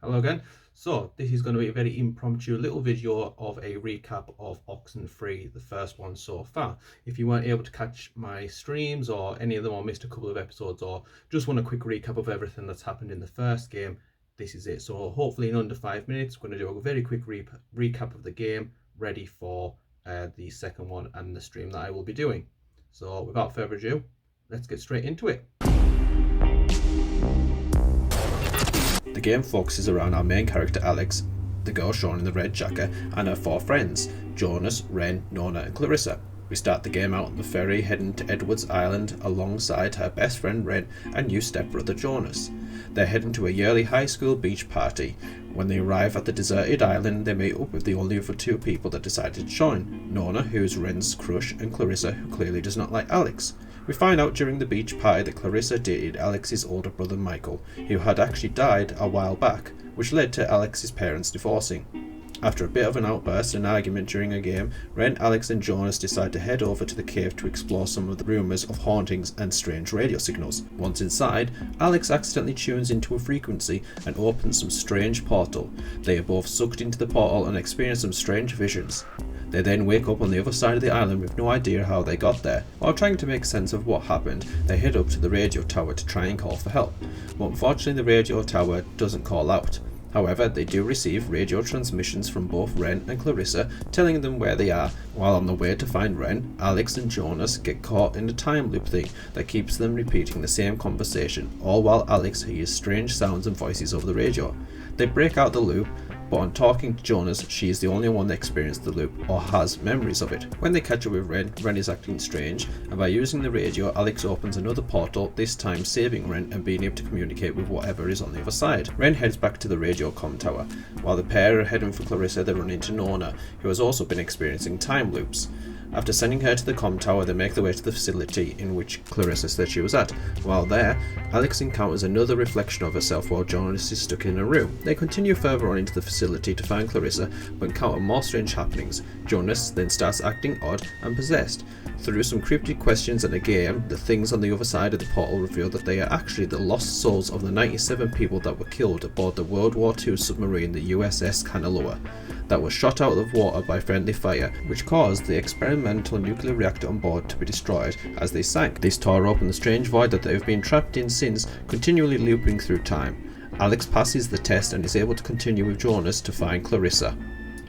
Hello again. So this is going to be a very impromptu little video of a recap of Oxenfree, the first one so far. If you weren't able to catch my streams or any of them, or missed a couple of episodes, or just want a quick recap of everything that's happened in the first game, this is it. So hopefully in under 5 minutes, we're going to do a very quick recap of the game, ready for the second one and the stream that I will be doing. So without further ado, let's get straight into it. The game focuses around our main character Alex, the girl shown in the red jacket, and her four friends, Jonas, Ren, Nona and Clarissa. We start the game out on the ferry heading to Edward's Island alongside her best friend Ren and new stepbrother Jonas. They're heading to a yearly high school beach party. When they arrive at the deserted island, they meet up with the only other two people that decided to join, Nona, who is Ren's crush, and Clarissa, who clearly does not like Alex. We find out during the beach party that Clarissa dated Alex's older brother Michael, who had actually died a while back, which led to Alex's parents divorcing. After a bit of an outburst and argument during a game, Ren, Alex and Jonas decide to head over to the cave to explore some of the rumours of hauntings and strange radio signals. Once inside, Alex accidentally tunes into a frequency and opens some strange portal. They are both sucked into the portal and experience some strange visions. They then wake up on the other side of the island with no idea how they got there. While trying to make sense of what happened, they head up to the radio tower to try and call for help, but unfortunately the radio tower doesn't call out. However, they do receive radio transmissions from both Ren and Clarissa telling them where they are. While on the way to find Ren, Alex and Jonas get caught in a time loop thing that keeps them repeating the same conversation, all while Alex hears strange sounds and voices over the radio. They break out the loop, but on talking to Jonas, she is the only one that experienced the loop or has memories of it. When they catch up with Ren, Ren is acting strange, and by using the radio, Alex opens another portal, this time saving Ren and being able to communicate with whatever is on the other side. Ren heads back to the radio comm tower. While the pair are heading for Clarissa, they run into Nona, who has also been experiencing time loops. After sending her to the comm tower, they make their way to the facility in which Clarissa said she was at. While there, Alex encounters another reflection of herself while Jonas is stuck in a room. They continue further on into the facility to find Clarissa, but encounter more strange happenings. Jonas then starts acting odd and possessed. Through some cryptic questions and a game, the things on the other side of the portal reveal that they are actually the lost souls of the 97 people that were killed aboard the World War II submarine, the USS Kanaloa, that was shot out of water by friendly fire, which caused the experimental nuclear reactor on board to be destroyed as they sank. This tore open the strange void that they have been trapped in since, continually looping through time. Alex passes the test and is able to continue with Jonas to find Clarissa.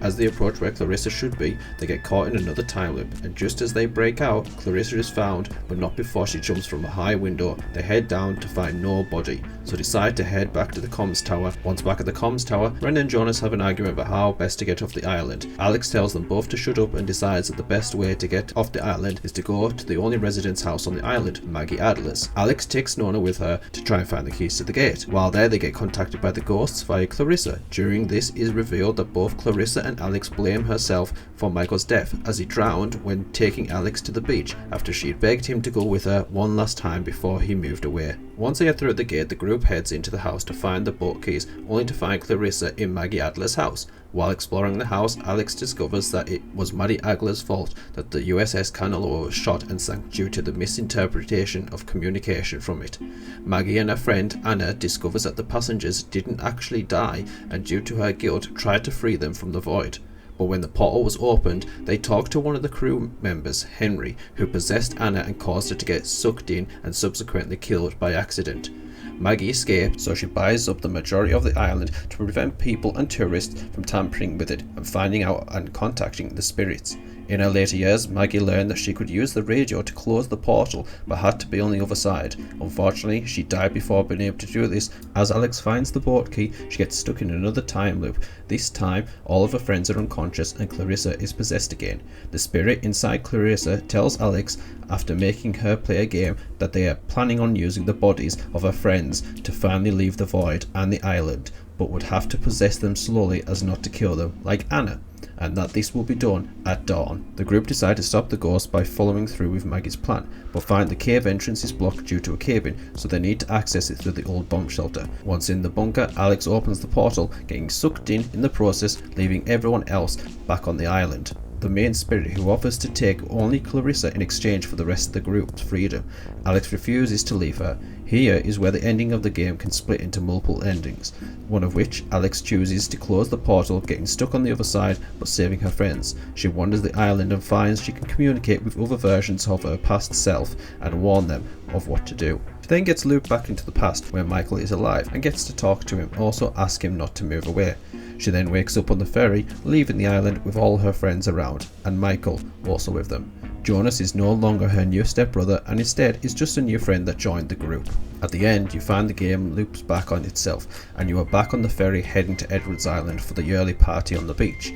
As they approach where Clarissa should be, they get caught in another time loop, and just as they break out, Clarissa is found, but not before she jumps from a high window. They head down to find no body, so decide to head back to the comms tower. Once back at the comms tower, Ren and Jonas have an argument about how best to get off the island. Alex tells them both to shut up and decides that the best way to get off the island is to go to the only resident's house on the island, Maggie Adler's. Alex takes Nona with her to try and find the keys to the gate. While there, they get contacted by the ghosts via Clarissa. During this, it is revealed that both Clarissa and Alex blame herself for Michael's death, as he drowned when taking Alex to the beach after she had begged him to go with her one last time before he moved away. Once they are through the gate, the group heads into the house to find the boat keys, only to find Clarissa in Maggie Adler's house. While exploring the house, Alex discovers that it was Maggie Adler's fault that the USS Kanaloa was shot and sank due to the misinterpretation of communication from it. Maggie and her friend Anna discovers that the passengers didn't actually die, and due to her guilt tried to free them from the void. But when the portal was opened, they talked to one of the crew members, Henry, who possessed Anna and caused her to get sucked in and subsequently killed by accident. Maggie escaped, so she buys up the majority of the island to prevent people and tourists from tampering with it and finding out and contacting the spirits. In her later years, Maggie learned that she could use the radio to close the portal, but had to be on the other side. Unfortunately, she died before being able to do this. As Alex finds the boat key, she gets stuck in another time loop. This time, all of her friends are unconscious and Clarissa is possessed again. The spirit inside Clarissa tells Alex, after making her play a game, that they are planning on using the bodies of her friends to finally leave the void and the island, but would have to possess them slowly as not to kill them, like Anna, and that this will be done at dawn. The group decide to stop the ghost by following through with Maggie's plan, but find the cave entrance is blocked due to a cave-in, so they need to access it through the old bomb shelter. Once in the bunker, Alex opens the portal, getting sucked in the process, leaving everyone else back on the island. the main spirit, who offers to take only Clarissa in exchange for the rest of the group's freedom. Alex refuses to leave her. Here is where the ending of the game can split into multiple endings, one of which Alex chooses to close the portal, getting stuck on the other side but saving her friends. She wanders the island and finds she can communicate with other versions of her past self and warn them of what to do. She then gets looped back into the past where Michael is alive and gets to talk to him, also ask him not to move away. She then wakes up on the ferry, leaving the island with all her friends around, and Michael also with them. Jonas is no longer her new stepbrother and instead is just a new friend that joined the group. At the end, you find the game loops back on itself and you are back on the ferry heading to Edward's Island for the yearly party on the beach.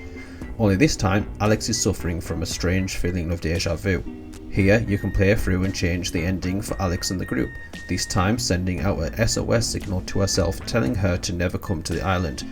Only this time, Alex is suffering from a strange feeling of deja vu. Here, you can play through and change the ending for Alex and the group, this time sending out a SOS signal to herself telling her to never come to the island.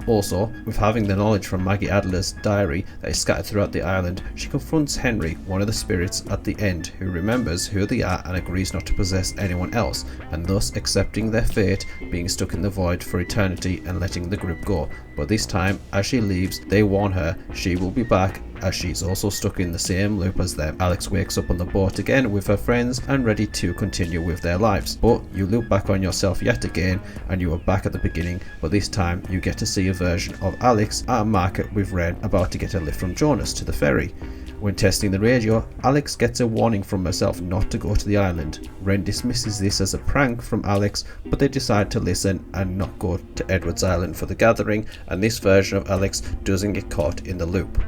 Also, with having the knowledge from Maggie Adler's diary that is scattered throughout the island, she confronts Henry, one of the spirits at the end, who remembers who they are and agrees not to possess anyone else, and thus accepting their fate, being stuck in the void for eternity and letting the group go. But this time, as she leaves, they warn her she will be back, as she's also stuck in the same loop as them. Alex wakes up on the boat again with her friends and ready to continue with their lives. But you look back on yourself yet again and you are back at the beginning, but this time you get to see a version of Alex at a market with Ren about to get a lift from Jonas to the ferry. When testing the radio, Alex gets a warning from herself not to go to the island. Ren dismisses this as a prank from Alex, but they decide to listen and not go to Edward's Island for the gathering, and this version of Alex doesn't get caught in the loop.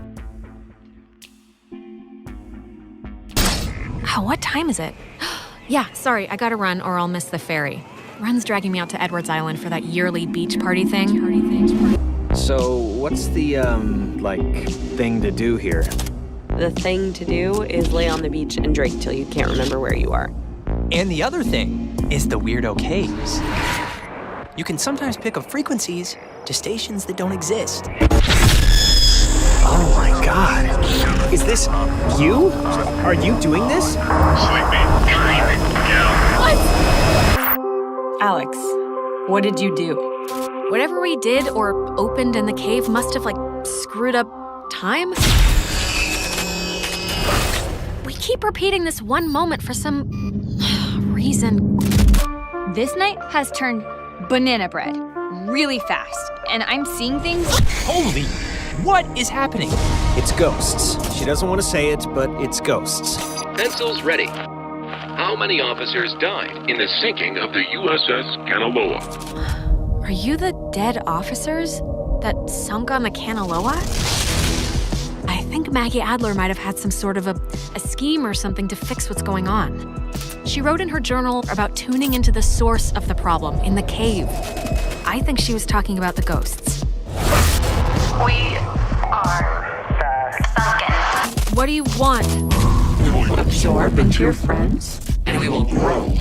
Oh, what time is it? Yeah, sorry, I gotta run or I'll miss the ferry. Ren's dragging me out to Edward's Island for that yearly beach party thing. So, what's the, thing to do here? The thing to do is lay on the beach and drink till you can't remember where you are. And the other thing is the weirdo caves. You can sometimes pick up frequencies to stations that don't exist. Oh my god. Is this you? Are you doing this? Sleepy time. Alex, what did you do? Whatever we did or opened in the cave must have, screwed up time? We keep repeating this one moment for some reason. This night has turned banana bread really fast, and I'm seeing things. Holy, what is happening? It's ghosts. She doesn't want to say it, but it's ghosts. Pencils ready. How many officers died in the sinking of the USS Kanaloa? Are you the dead officers that sunk on the Kanaloa? I think Maggie Adler might have had some sort of a scheme or something to fix what's going on. She wrote in her journal about tuning into the source of the problem in the cave. I think she was talking about the ghosts. We are sunken. What do you want? We will absorb into your friends, and we will grow,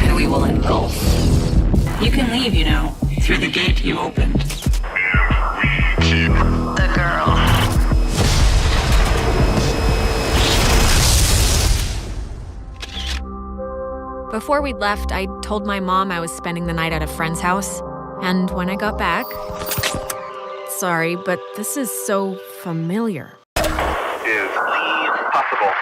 and we will engulf. You can leave, through the gate you opened. And we keep the girl. Before we left, I told my mom I was spending the night at a friend's house. And when I got back... Sorry, but this is so familiar. Is possible.